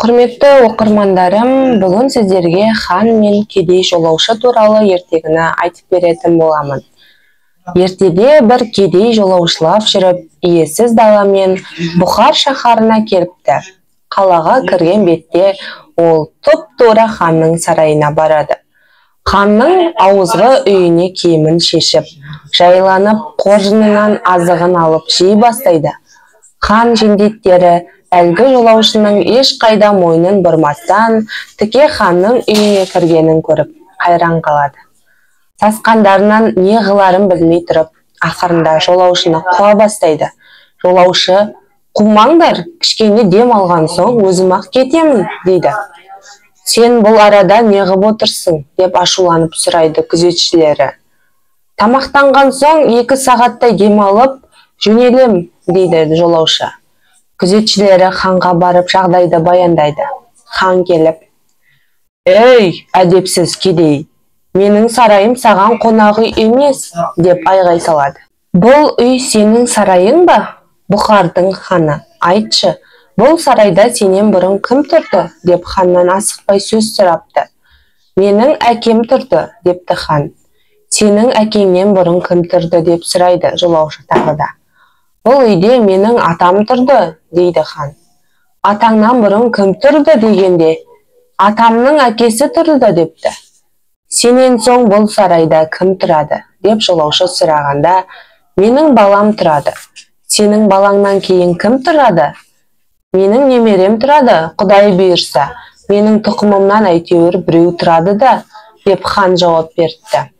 Құрметті оқырмандарым, бүгін сіздерге хан мен кедей жолаушы туралы ертегіні айтып беретін боламын. Ертеде бір кедей жолаушылап жүріп, иесіз дала мен Бұхар шаһарына келіпті. Қалаға кірген бетте ол тұп-тура ханның сарайына барады. Ханның ауызғы үйіне киімін шешіп, жайланып, қоржынынан азығын алып жей бастайды. Хан жендеттері әлгі жолаушының ешқайда мойнын бұрмастан тіке ханның үйіне кіргенін көріп қайран қалады. Сасқандарынан не қыларын білмей тұрып, ақырында жолаушыны қуа бастайды. Жолаушы: "Қумаңдар, кішкене дем алған соң өзім-ақ кетемін", дейді. "Сен бұл арада не қып отырсың?" деп ашуланып сұрайды күзетшілері. "Тамақтанған соң 2 сағаттай дем алып жөнелем", дейді жолаушы. Күзетшілері ханға барып жағдайды баяндайды. Хан келіп: "Ей, әдепсіз кедей, менің сарайым саған қонақ үй емес", деп айғай салады. "Бұл үй сенің сарайың ба, Бұхардың ханы? Айтшы, бұл сарайда сенен бұрын кім тұрды?" деп ханнан асықпай сөз сұрапты. "Менің әкем тұрды", депті хан. "Сенің әкеңнен бұрын кім тұрды?" деп сұрайды жолаушы тағы да. "Бұл үйде менің атам тұрды", дейді хан. "Атаңнан бұрын кім тұрды дегенде, атамның әкесі тұрды", депті. "Сенен соң бұл сарайда кім тұрады?" деп жолаушы сұрағанда, "Менің балам тұрады". "Сенің балаңнан кейін кім тұрады?" "Менің немерем тұрады, Құдай бұйырса, менің тұқымымнан әйтеуір біреу тұрады да", деп хан жауап берді.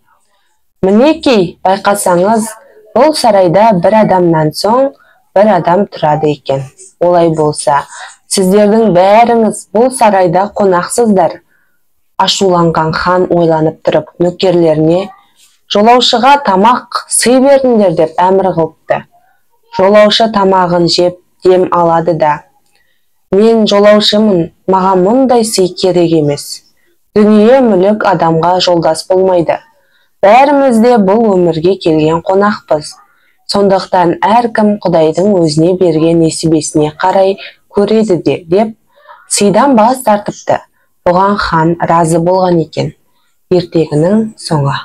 Мінекей, байқасаңыз, бұл сарайда бір адамнан соң бір адам тұрады екен. Олай болса, сіздердің бәріңіз бұл сарайда қонақсыздар. Ашуланған хан ойланып тұрып нөкерлеріне: "Жолаушыға тамақ сый беріңдер", деп әмір қылыпты. Жолаушы тамағын жеп дем алады да: "Мен жолаушымын, маған мұндай сый керек емес. Дүние мүлік адамға жолдас болмайды. Бәріміз де бұл өмірге келген қонақпыз. Сондықтан әркім Құдайдың өзіне берген несібесіне қарай көреді де", деп сыйдан бас тартыпты. Бұған хан разы болған екен. Ертегінің соңы.